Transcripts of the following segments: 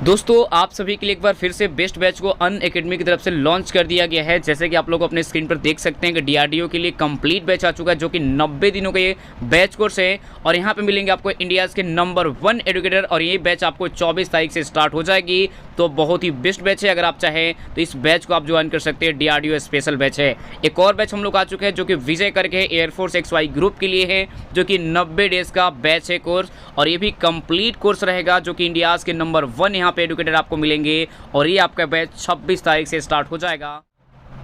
दोस्तों आप सभी के लिए एक बार फिर से बेस्ट बैच को अनअकैडमी की तरफ से लॉन्च कर दिया गया है। जैसे कि आप लोग अपने स्क्रीन पर देख सकते हैं कि डीआरडीओ के लिए कंप्लीट बैच आ चुका है, जो कि 90 दिनों का ये बैच कोर्स है। और यहाँ पे मिलेंगे आपको इंडियाज़ के नंबर 1 एजुकेटर, और ये बैच आपको 24 तारीख से स्टार्ट हो जाएगी। तो बहुत ही बेस्ट बैच है। अगर आप चाहें तो इस बैच को आप ज्वाइन कर सकते हैं। डीआरडीओ स्पेशल बैच है। एक और बैच हम लोग आ चुके हैं जो कि विजय करके एयरफोर्स XY ग्रुप के लिए है, जो कि 90 डेज का बैच है कोर्स। और ये भी कंप्लीट कोर्स रहेगा, जो कि इंडियाज़ के नंबर 1 यहाँ पे एजुकेटर आपको मिलेंगे। और ये आपका बैच 26 तारीख से स्टार्ट हो जाएगा।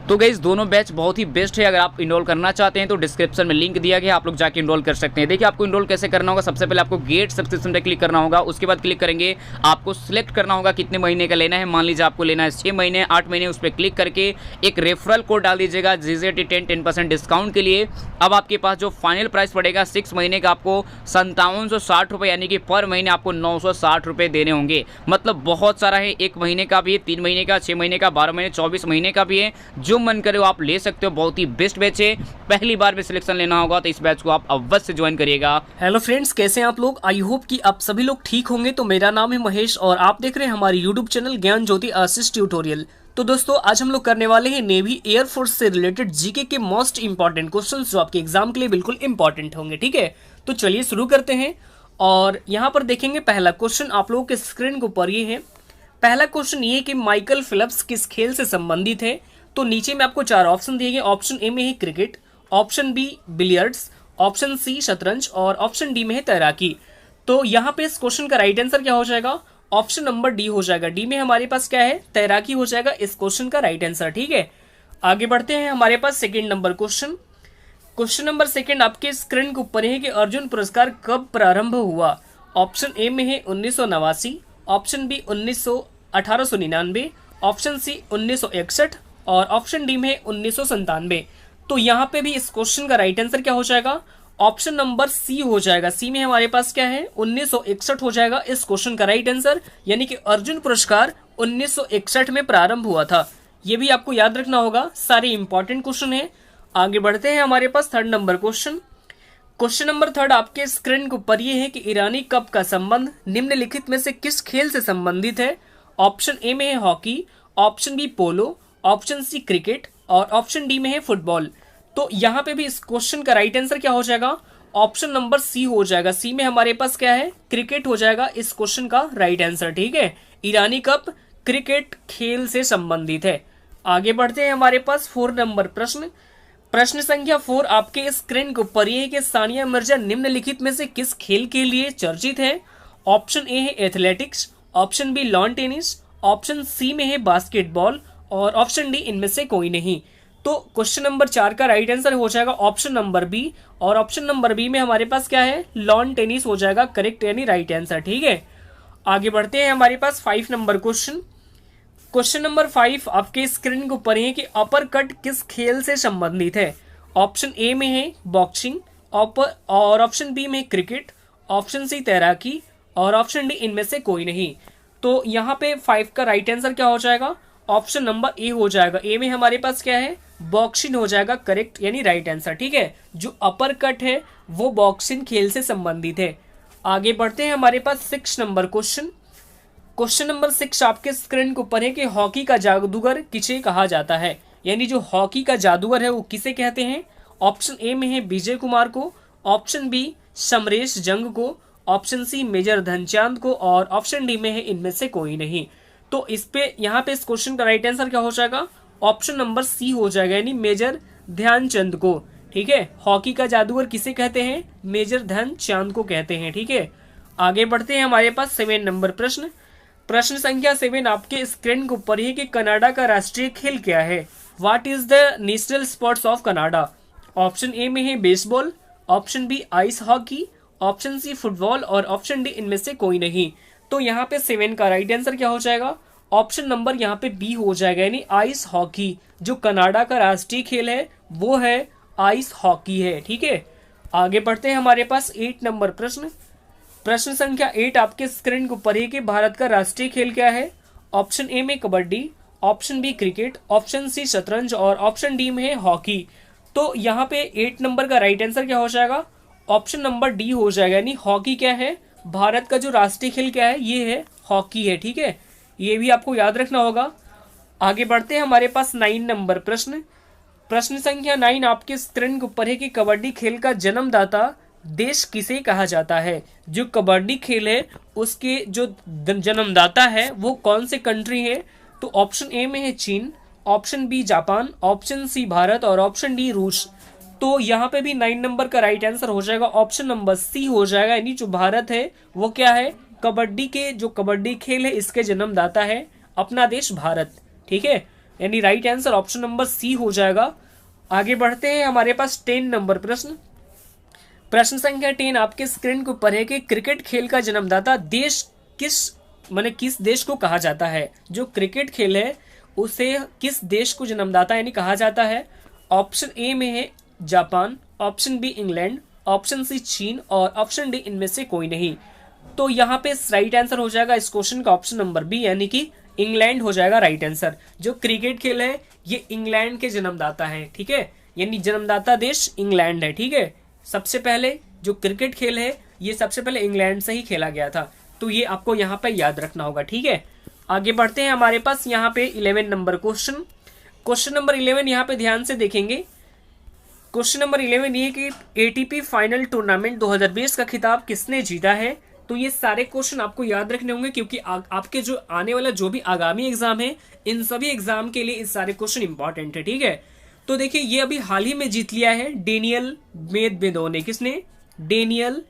तो गाइस दोनों बैच बहुत ही बेस्ट है। अगर आप इनरोल करना चाहते हैं तो डिस्क्रिप्शन में लिंक दिया गया, आप लोग जाके इनरोल कर सकते हैं। देखिए आपको इनरोल कैसे करना होगा। सबसे पहले आपको गेट सब्सक्रिप्शन पे क्लिक करना होगा। उसके बाद क्लिक करेंगे, आपको सिलेक्ट करना होगा कितने महीने का लेना है। मान लीजिए आपको लेना है 6 महीने 8 महीने। उस पर क्लिक करके एक रेफरल कोड डाल दीजिएगा GZT 10% डिस्काउंट के लिए। अब आपके पास जो फाइनल प्राइस पड़ेगा 6 महीने का आपको 5760 रुपये, यानी कि पर महीने आपको 960 रुपये देने होंगे। मतलब बहुत सारा है। 1 महीने का भी है, 3 महीने का, 6 महीने का, 12 महीने, 24 महीने का भी है। जो मन करे आप ले सकते हो। बहुत ही बेस्ट बैच है। पहली बार में सिलेक्शन लेना होगा तो इस बैच को आप अवश्य ज्वाइन करिएगा। हेलो फ्रेंड्स, कैसे हैं आप लोग। आई होप कि आप सभी लोग ठीक होंगे। तो मेरा नाम है महेश और आप देख रहे हैं हमारे यूट्यूब चैनल ज्ञान ज्योति आशीष ट्यूटोरियल। तो दोस्तों आज हम लोग करने वाले हैं नेवी एयरफोर्स से रिलेटेड जीके के मोस्ट इंपॉर्टेंट क्वेश्चंस, जो आपके एग्जाम के लिए बिल्कुल इंपॉर्टेंट होंगे। ठीक है, तो चलिए शुरू करते हैं। और यहाँ पर देखेंगे पहला क्वेश्चन आप लोगों के स्क्रीन के ऊपर ये है। पहला क्वेश्चन ये कि माइकल फिलिप्स किस खेल से संबंधित है। तो नीचे में आपको 4 ऑप्शन दिए गए। ऑप्शन ए में है cricket, option B billiards, option C शतरंज और ऑप्शन डी में है तैराकी। तो यहाँ पे इस क्वेश्चन का राइट आंसर क्या हो जाएगा? ऑप्शन नंबर डी हो जाएगा। डी में हमारे पास क्या है? तैराकी हो जाएगा इस क्वेश्चन का राइट आंसर। ठीक है, आगे बढ़ते हैं। हमारे पास second number question. Question number second आपके स्क्रीन के ऊपर है कि अर्जुन पुरस्कार कब प्रारंभ हुआ। ऑप्शन ए में है 1989, ऑप्शन बी 1899, ऑप्शन सी 1961 और ऑप्शन डी में 1997। तो यहाँ पे भी इस क्वेश्चन का राइट आंसर क्या हो जाएगा? ऑप्शन नंबर सी हो जाएगा। सी में हमारे पास क्या है? 1961 हो जाएगा इस क्वेश्चन का राइट आंसर। यानी कि अर्जुन पुरस्कार 1961 में प्रारंभ हुआ था। ये भी आपको याद रखना होगा, सारे इंपॉर्टेंट क्वेश्चन है। आगे बढ़ते हैं। हमारे पास third number question. Question number third आपके स्क्रीन के ऊपर ये है कि ईरानी कप का संबंध निम्नलिखित में से किस खेल से संबंधित है। ऑप्शन ए में है हॉकी, ऑप्शन बी पोलो, ऑप्शन सी क्रिकेट और ऑप्शन डी में है फुटबॉल। तो यहाँ पे भी इस क्वेश्चन का राइट आंसर क्या हो जाएगा? ऑप्शन नंबर सी हो जाएगा। सी में हमारे पास क्या है? क्रिकेट हो जाएगा इस क्वेश्चन का राइट आंसर। ठीक है, ईरानी कप क्रिकेट खेल से संबंधित है। आगे बढ़ते हैं। हमारे पास 4 नंबर प्रश्न। प्रश्न संख्या 4 आपके स्क्रीन के ऊपर ये है कि सानिया मिर्जा निम्नलिखित में से किस खेल के लिए चर्चित है। ऑप्शन ए है athletics, option B lawn tennis, option C में है बास्केटबॉल और ऑप्शन डी इनमें से कोई नहीं। तो क्वेश्चन नंबर 4 का राइट आंसर हो जाएगा ऑप्शन नंबर बी। और ऑप्शन नंबर बी में हमारे पास क्या है? लॉन टेनिस हो जाएगा करेक्ट, यानी राइट आंसर। ठीक है, आगे बढ़ते हैं। हमारे पास 5 नंबर क्वेश्चन। क्वेश्चन नंबर 5 आपके स्क्रीन के ऊपर है कि अपर कट किस खेल से संबंधित है। ऑप्शन ए में है बॉक्सिंग और ऑप्शन बी में क्रिकेट, ऑप्शन सी तैराकी और ऑप्शन डी इनमें से कोई नहीं। तो यहाँ पे 5 का राइट आंसर क्या हो जाएगा? ऑप्शन नंबर ए हो जाएगा। ए में हमारे पास क्या है? बॉक्सिंग हो जाएगा करेक्ट, यानी राइट आंसर। ठीक है, जो अपर कट है वो बॉक्सिंग खेल से संबंधित है। आगे बढ़ते हैं। हमारे पास 6 नंबर क्वेश्चन। क्वेश्चन नंबर 6 आपके स्क्रीन के ऊपर है कि हॉकी का जादूगर किसे कहा जाता है। यानी जो हॉकी का जादूगर है वो किसे कहते हैं। ऑप्शन ए में है विजय कुमार को, ऑप्शन बी समरेश जंग को, ऑप्शन सी मेजर ध्यानचंद को और ऑप्शन डी में है इनमें से कोई नहीं। तो इस पे यहाँ पे इस क्वेश्चन का राइट आंसर क्या हो जाएगा? ऑप्शन नंबर सी हो जाएगा, यानी मेजर ध्यानचंद को। ठीक है, हॉकी का जादूगर किसे कहते हैं? मेजर ध्यानचंद को कहते हैं। ठीक है, आगे बढ़ते हैं। हमारे पास 7 नंबर प्रश्न। प्रश्न संख्या 7 आपके स्क्रीन के ऊपर है कि कनाडा का राष्ट्रीय खेल क्या है। What is the national sports of Canada. Option A में है baseball, option B ice hockey, option C football और ऑप्शन डी इनमें से कोई नहीं। तो यहाँ पे 7 का राइट आंसर क्या हो जाएगा? ऑप्शन नंबर यहाँ पे बी हो जाएगा, यानी आइस हॉकी। जो कनाडा का राष्ट्रीय खेल है वो है आइस हॉकी है। ठीक है, आगे बढ़ते हैं। हमारे पास 8 नंबर प्रश्न। प्रश्न संख्या 8 आपके स्क्रीन के ऊपर है कि भारत का राष्ट्रीय खेल क्या है। ऑप्शन ए में kabaddi, option B cricket, option C शतरंज और ऑप्शन डी में है हॉकी। तो यहाँ पे 8 नंबर का राइट आंसर क्या हो जाएगा? ऑप्शन नंबर डी हो जाएगा, यानी हॉकी क्या है? भारत का जो राष्ट्रीय खेल क्या है, ये है हॉकी है, ठीक है, ये भी आपको याद रखना होगा। आगे बढ़ते हैं, हमारे पास 9 नंबर प्रश्न। प्रश्न संख्या 9 आपके स्क्रीन के ऊपर है कि कबड्डी खेल का जन्मदाता देश किसे कहा जाता है। जो कबड्डी खेल है उसके जो जन्मदाता है वो कौन से कंट्री है, तो ऑप्शन ए में है चीन, option B Japan, option C Bharat और ऑप्शन डी रूस। तो यहाँ पे भी 9 नंबर का राइट आंसर हो जाएगा ऑप्शन नंबर सी हो जाएगा, यानी जो भारत है वो क्या है, कबड्डी के जो कबड्डी खेल है इसके जन्मदाता है अपना देश भारत, ठीक है, यानी right answer option number C हो जाएगा। आगे बढ़ते हैं, हमारे पास 10 नंबर प्रश्न। प्रश्न संख्या 10 आपके स्क्रीन के ऊपर है कि क्रिकेट खेल का जन्मदाता देश किस देश को कहा जाता है। जो क्रिकेट खेल है उसे किस देश को जन्मदाता यानी कहा जाता है। ऑप्शन ए में है Japan, option B England, option C चीन और ऑप्शन डी इनमें से कोई नहीं। तो यहाँ पे राइट आंसर हो जाएगा इस क्वेश्चन का ऑप्शन नंबर बी, यानी कि इंग्लैंड हो जाएगा राइट आंसर। जो क्रिकेट खेल है ये इंग्लैंड के जन्मदाता है, ठीक है, यानी जन्मदाता देश इंग्लैंड है, ठीक है। सबसे पहले जो क्रिकेट खेल है ये सबसे पहले इंग्लैंड से ही खेला गया था, तो ये आपको यहाँ पे याद रखना होगा, ठीक है। आगे बढ़ते हैं, हमारे पास यहाँ पे 11 नंबर क्वेश्चन नंबर 11 यहाँ पे ध्यान से देखेंगे। क्वेश्चन नंबर 11 ये कि एटीपी फाइनल टूर्नामेंट 2020 का खिताब किसने जीता है। तो ये सारे क्वेश्चन आपको याद रखने होंगे क्योंकि आपके जो आने वाला जो भी आगामी एग्जाम है इन सभी एग्जाम के लिए इस सारे क्वेश्चन इंपॉर्टेंट है, ठीक है। तो देखिए ये अभी हाल ही में जीत लिया है डेनियल मेदवेदेव ने। किसने? डेनियल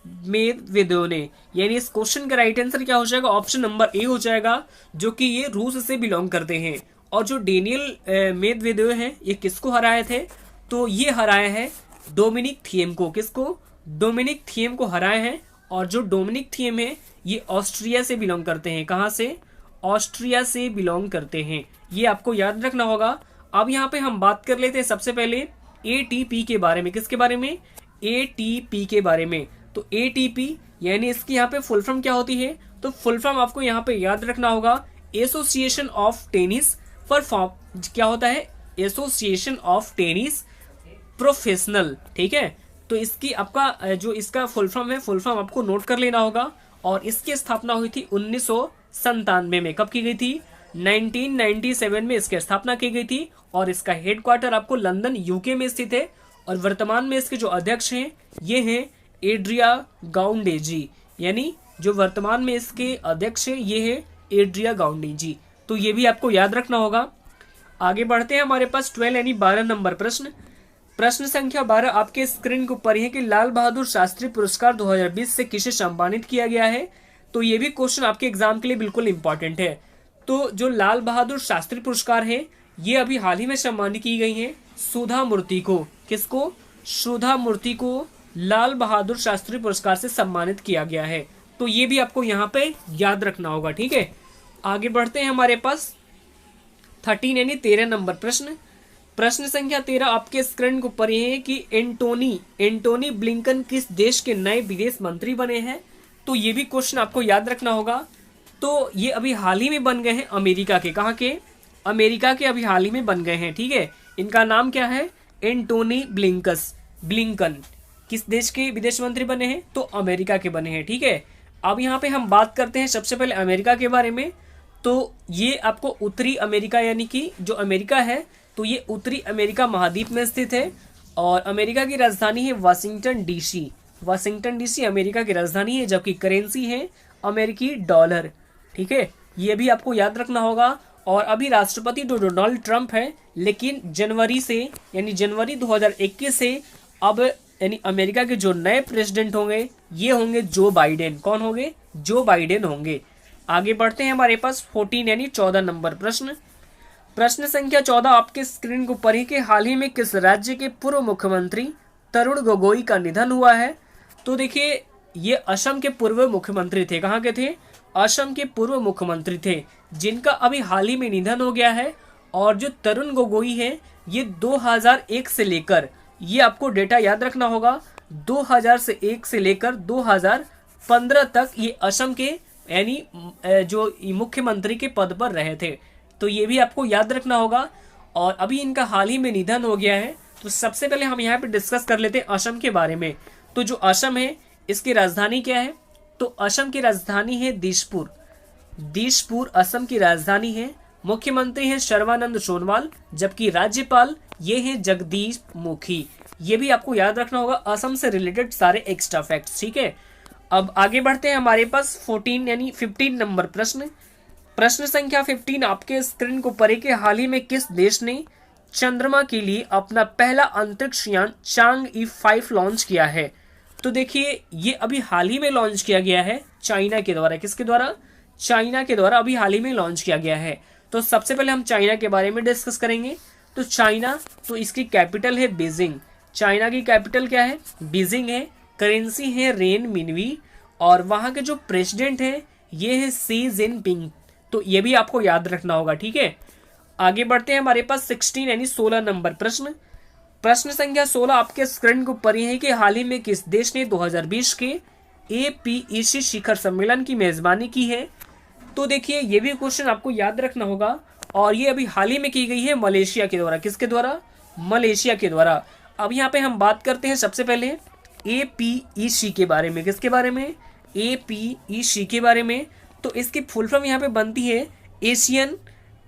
मेदवेदेव ने। यानी इस क्वेश्चन का राइट आंसर क्या हो जाएगा, ऑप्शन नंबर ए हो जाएगा, जो कि ये रूस से बिलोंग करते हैं। और जो डेनियल मेदवेदेव है ये किसको हराए थे, तो ये हराए हैं डोमिनिक थिएम को। किसको? डोमिनिक थिएम को हराए हैं। और जो डोमिनिक थिएम है ये ऑस्ट्रिया से बिलोंग करते हैं। कहाँ से? ऑस्ट्रिया से बिलोंग करते हैं, ये आपको याद रखना होगा। अब यहाँ पे हम बात कर लेते हैं सबसे पहले एटीपी के बारे में। किसके बारे में? एटीपी के बारे में। तो एटीपी यानी इसकी यहाँ पे फुल फॉर्म क्या होती है, तो फुल फॉर्म आपको यहाँ पे याद रखना होगा एसोसिएशन ऑफ टेनिस परफॉर्म। क्या होता है? एसोसिएशन ऑफ टेनिस प्रोफेशनल, ठीक है। तो इसकी आपका जो इसका फुल फॉर्म है, फुल फॉर्म आपको नोट कर लेना होगा। और इसकी स्थापना हुई थी 1997 में। कब की गई थी? 1997 में इसकी स्थापना की गई थी। और इसका हेडक्वार्टर आपको लंदन यूके में स्थित है। और वर्तमान में इसके जो अध्यक्ष हैं ये हैं एड्रिया गाउंडेजी, यानी जो वर्तमान में इसके अध्यक्ष हैं ये है एड्रिया गाउंडेजी। तो ये भी आपको याद रखना होगा। आगे बढ़ते हैं, हमारे पास 12 यानी 12 नंबर प्रश्न संख्या 12 आपके स्क्रीन के ऊपर है कि लाल बहादुर शास्त्री पुरस्कार 2020 से किसे सम्मानित किया गया है। तो ये भी क्वेश्चन आपके एग्जाम के लिए बिल्कुल इंपॉर्टेंट है। तो जो लाल बहादुर शास्त्री पुरस्कार है ये अभी हाल ही में सम्मानित की गई है सुधा मूर्ति को। किसको? सुधा मूर्ति को लाल बहादुर शास्त्री पुरस्कार से सम्मानित किया गया है। तो ये भी आपको यहाँ पे याद रखना होगा, ठीक है। आगे बढ़ते हैं, हमारे पास 13 यानी 13 नंबर प्रश्न संख्या 13 आपके स्क्रीन के ऊपर है कि एंटोनी ब्लिंकन किस देश के नए विदेश मंत्री बने हैं। तो ये भी क्वेश्चन आपको याद रखना होगा। तो ये अभी हाल ही में बन गए हैं अमेरिका के। कहाँ के? अमेरिका के अभी हाल ही में बन गए हैं, ठीक है। इनका नाम क्या है? Antony Blinken. किस देश के विदेश मंत्री बने हैं? तो अमेरिका के बने हैं, ठीक है। अब यहाँ पे हम बात करते हैं सबसे पहले अमेरिका के बारे में। तो ये आपको उत्तरी अमेरिका यानी कि जो अमेरिका है तो ये उत्तरी अमेरिका महाद्वीप में स्थित है। और अमेरिका की राजधानी है वाशिंगटन डीसी अमेरिका की राजधानी है, जबकि करेंसी है अमेरिकी डॉलर, ठीक है। ये भी आपको याद रखना होगा। और अभी राष्ट्रपति जो डोनाल्ड ट्रंप है, लेकिन जनवरी 2021 से अब यानी अमेरिका के जो नए प्रेसिडेंट होंगे ये होंगे जो बाइडेन। कौन होंगे? जो बाइडेन होंगे। आगे बढ़ते हैं, हमारे पास 14 यानी 14 नंबर प्रश्न संख्या 14 आपके स्क्रीन के ऊपर है कि हाल ही में किस राज्य के पूर्व मुख्यमंत्री तरुण गोगोई का निधन हुआ है। तो देखिए ये असम के पूर्व मुख्यमंत्री थे। कहाँ के थे? असम के पूर्व मुख्यमंत्री थे, जिनका अभी हाल ही में निधन हो गया है। और जो तरुण गोगोई है ये 2001 से लेकर, ये आपको डेटा याद रखना होगा, 2001 से लेकर 2015 तक ये असम के यानी जो मुख्यमंत्री के पद पर रहे थे। तो ये भी आपको याद रखना होगा। और अभी इनका हाल ही में निधन हो गया है। तो सबसे पहले हम यहाँ पे डिस्कस कर लेते हैं असम के बारे में। तो जो असम है इसकी राजधानी क्या है? तो असम की राजधानी है दिसपुर। दिसपुर असम की राजधानी है। मुख्यमंत्री है सर्बानंद सोनोवाल, जबकि राज्यपाल ये है जगदीश मुखी। ये भी आपको याद रखना होगा, असम से रिलेटेड सारे एक्स्ट्रा फैक्ट्स। ठीक है, अब आगे बढ़ते हैं। हमारे पास 14 यानी 15 नंबर प्रश्न। प्रश्न संख्या 15 आपके स्क्रीन को पढ़े कि हाल ही में किस देश ने चंद्रमा के लिए अपना पहला अंतरिक्ष यान चांग-E5 लॉन्च किया है? तो देखिए, ये अभी हाल ही में लॉन्च किया गया है चाइना के द्वारा। किसके द्वारा? चाइना के द्वारा अभी हाल ही में लॉन्च किया गया है। तो सबसे पहले हम चाइना के बारे में डिस्कस करेंगे। तो चाइना, तो इसकी कैपिटल है बीजिंग। चाइना की कैपिटल क्या है? बीजिंग है। करेंसी है रेन मिनवी, और वहां के जो प्रेसिडेंट है ये है शी जिनपिंग। तो ये भी आपको याद रखना होगा। ठीक है, आगे बढ़ते हैं। हमारे पास 16 यानी 16 नंबर प्रश्न। प्रश्न संख्या 16 आपके स्क्रीन को पढ़ी है कि हाल ही में किस देश ने 2020 के APEC शिखर सम्मेलन की मेजबानी की है? तो देखिए, ये भी क्वेश्चन आपको याद रखना होगा, और ये अभी हाल ही में की गई है मलेशिया के द्वारा। किसके द्वारा? मलेशिया के द्वारा। अब यहाँ पे हम बात करते हैं सबसे पहले APEC के बारे में। किसके बारे में? APEC के बारे में। तो इसकी फुल फॉर्म यहाँ पे बनती है एशियन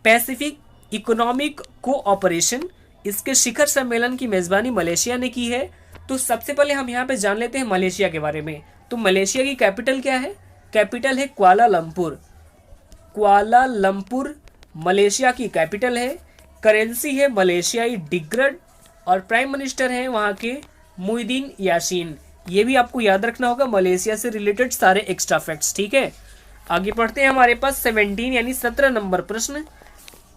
पैसिफिक इकोनॉमिक कोऑपरेशन। इसके शिखर सम्मेलन की मेजबानी मलेशिया ने की है। तो सबसे पहले हम यहाँ पे जान लेते हैं मलेशिया के बारे में। तो मलेशिया की कैपिटल क्या है? कैपिटल है कुआलालंपुर। कुआलालंपुर मलेशिया की कैपिटल है। करेंसी है मलेशियाई डिग्रड, और प्राइम मिनिस्टर है वहाँ के मुइदीन यासीन। ये भी आपको याद रखना होगा, मलेशिया से रिलेटेड सारे एक्स्ट्रा फैक्ट्स। ठीक है, आगे बढ़ते हैं। हमारे पास 17 यानी 17 नंबर प्रश्न।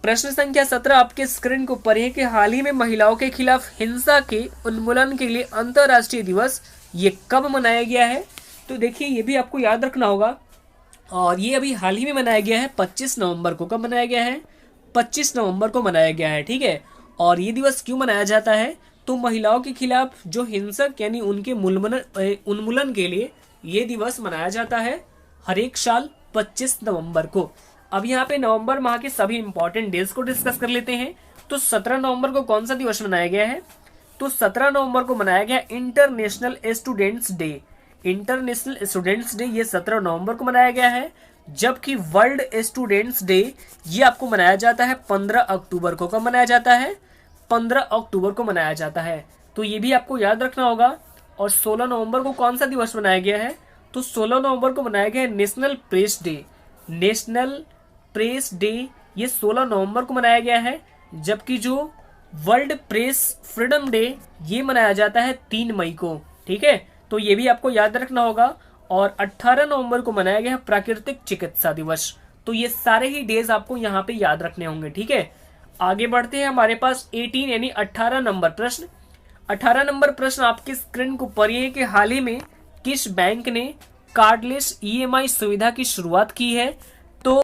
प्रश्न संख्या 17 आपके स्क्रीन को पढ़े कि हाल ही में महिलाओं के खिलाफ हिंसा के उन्मूलन के लिए अंतर्राष्ट्रीय दिवस ये कब मनाया गया है? तो देखिए, ये भी आपको याद रखना होगा, और ये अभी हाल ही में मनाया गया है 25 नवंबर को। कब मनाया गया है? 25 नवंबर को मनाया गया है। ठीक है, और ये दिवस क्यों मनाया जाता है? तो महिलाओं के खिलाफ जो हिंसक यानी उनके उन्मूलन के लिए ये दिवस मनाया जाता है हर एक साल 25 नवंबर को। अब यहाँ पे नवंबर माह के सभी इंपॉर्टेंट डेज को डिस्कस कर लेते हैं। तो 17 नवंबर को कौन सा दिवस मनाया गया है? तो 17 नवंबर को मनाया गया international students day. International students day ये 17 नवंबर को मनाया गया है, जबकि वर्ल्ड स्टूडेंट्स डे ये आपको मनाया जाता है 15 अक्टूबर को। कब मनाया जाता है? 15 अक्टूबर को मनाया जाता है। तो ये भी आपको याद रखना होगा। और 16 नवंबर को कौन सा दिवस मनाया गया है? तो 16 नवंबर को मनाया गया है national press day. National press day ये 16 नवंबर को मनाया गया है, जबकि जो वर्ल्ड प्रेस फ्रीडम डे ये मनाया जाता है 3 मई को। ठीक है, तो ये भी आपको याद रखना होगा। और 18 नवंबर को मनाया गया है प्राकृतिक चिकित्सा दिवस। तो ये सारे ही डेज आपको यहाँ पे याद रखने होंगे। ठीक है, आगे बढ़ते हैं। हमारे पास 18 यानी 18 नंबर प्रश्न। 18 नंबर प्रश्न आपकी स्क्रीन को पढ़िए कि हाल ही में किस बैंक ने कार्डलेस EMI सुविधा की शुरुआत की है? तो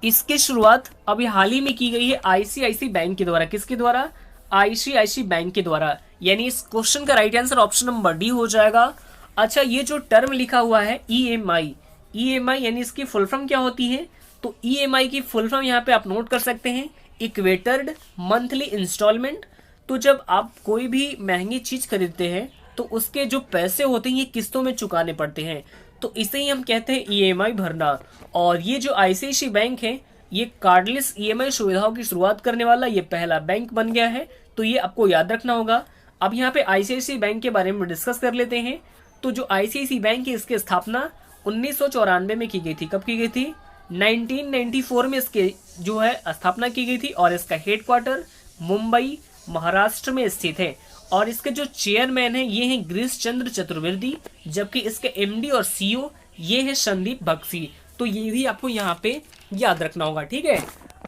इसकी शुरुआत अभी हाल ही में की गई है ICICI बैंक के द्वारा। किसके द्वारा? ICICI बैंक के द्वारा। यानी इस क्वेश्चन का right answer option number D हो जाएगा। अच्छा, ये जो टर्म लिखा हुआ है EMI यानी इसकी फुल फॉर्म क्या होती है? तो EMI की फुल फॉर्म यहाँ पे आप नोट कर सकते हैं, इक्वेटेड मंथली इंस्टॉलमेंट। तो जब आप कोई भी महंगी चीज खरीदते हैं तो उसके जो पैसे होते हैं ये किस्तों में चुकाने पड़ते हैं, तो इसे ही हम कहते हैं EMI भरना। और ये जो ICICI बैंक है ये कार्डलेस EMI सुविधाओं की शुरुआत करने वाला ये पहला बैंक बन गया है। तो ये आपको याद रखना होगा। अब यहाँ पे ICICI बैंक के बारे में डिस्कस कर लेते हैं। तो जो ICICI बैंक है इसकी स्थापना 1994 में की गई थी। कब की गई थी? 1994 में इसके जो है स्थापना की गई थी, और इसका हेडक्वार्टर मुंबई महाराष्ट्र में स्थित है। और इसके जो चेयरमैन है ये हैं गिरीश चंद्र चतुर्वेदी, जबकि इसके MD और CEO ये है संदीप बख्शी। तो ये भी आपको यहाँ पे याद रखना होगा। ठीक है,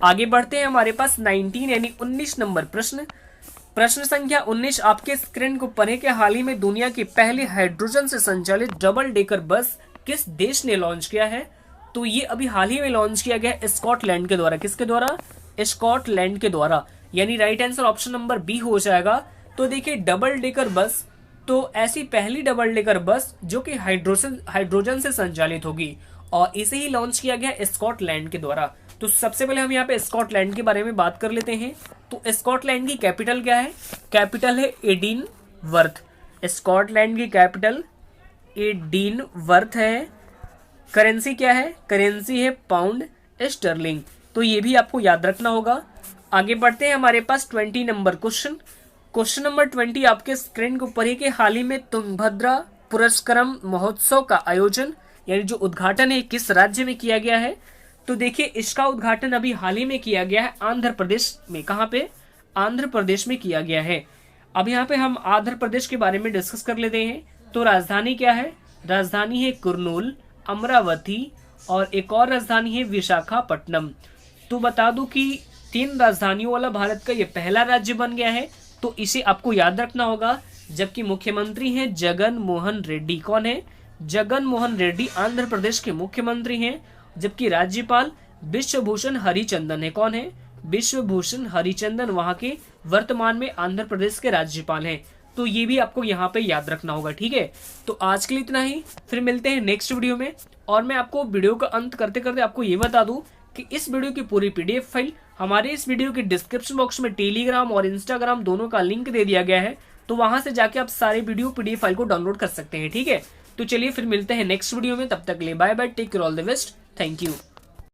आगे बढ़ते हैं। हमारे पास 19 यानी 19 नंबर प्रश्न। प्रश्न संख्या 19 आपके स्क्रीन को पढ़े कि हाल ही में दुनिया की पहली हाइड्रोजन से संचालित डबल डेकर बस किस देश ने लॉन्च किया है? तो ये अभी हाल ही में लॉन्च किया गया स्कॉटलैंड के द्वारा। किसके द्वारा? स्कॉटलैंड के द्वारा। यानी right answer option number B हो जाएगा। तो देखिए, डबल डेकर बस तो ऐसी पहली डबल डेकर बस जो कि हाइड्रोजन से संचालित होगी, और इसे ही लॉन्च किया गया स्कॉटलैंड के द्वारा। तो सबसे पहले हम यहाँ पे स्कॉटलैंड के बारे में बात कर लेते हैं। तो स्कॉटलैंड की कैपिटल क्या है? कैपिटल है एडिनवर्थ। स्कॉटलैंड की कैपिटल एडीन वर्थ है। करेंसी क्या है? करेंसी है पाउंड स्टर्लिंग। तो ये भी आपको याद रखना होगा। आगे बढ़ते हैं, हमारे पास 20 नंबर क्वेश्चन। क्वेश्चन नंबर 20 आपके स्क्रीन के ऊपर है कि हाल ही में तुंगभद्रा पुरस्करम महोत्सव का आयोजन यानी जो उद्घाटन है किस राज्य में किया गया है? तो देखिए, इसका उद्घाटन अभी हाल ही में किया गया है आंध्र प्रदेश में। कहाँ पे? आंध्र प्रदेश में किया गया है। अब यहाँ पे हम आंध्र प्रदेश के बारे में डिस्कस कर लेते हैं। तो राजधानी क्या है? राजधानी है कुर्नूल, अमरावती और एक और राजधानी है विशाखापट्टनम। तो बता दूं कि 3 राजधानियों वाला भारत का ये पहला राज्य बन गया है, तो इसे आपको याद रखना होगा। जबकि मुख्यमंत्री हैं जगन मोहन रेड्डी। कौन है? जगन मोहन रेड्डी आंध्र प्रदेश के मुख्यमंत्री हैं। जबकि राज्यपाल विश्वभूषण हरिचंदन है। कौन है? विश्वभूषण हरिचंदन वहां के वर्तमान में आंध्र प्रदेश के राज्यपाल हैं। तो ये भी आपको यहाँ पे याद रखना होगा। ठीक है, तो आज के लिए इतना ही, फिर मिलते हैं नेक्स्ट वीडियो में। और मैं आपको वीडियो का अंत करते करते आपको ये बता दूं कि इस वीडियो की पूरी पीडीएफ फाइल हमारे इस वीडियो के डिस्क्रिप्शन बॉक्स में टेलीग्राम और इंस्टाग्राम दोनों का लिंक दे दिया गया है। तो वहां से जाके आप सारे वीडियो पीडीएफ फाइल को डाउनलोड कर सकते हैं। ठीक है, तो चलिए फिर मिलते हैं नेक्स्ट वीडियो में। तब तक के लिए bye bye, take care, all the best, thank you.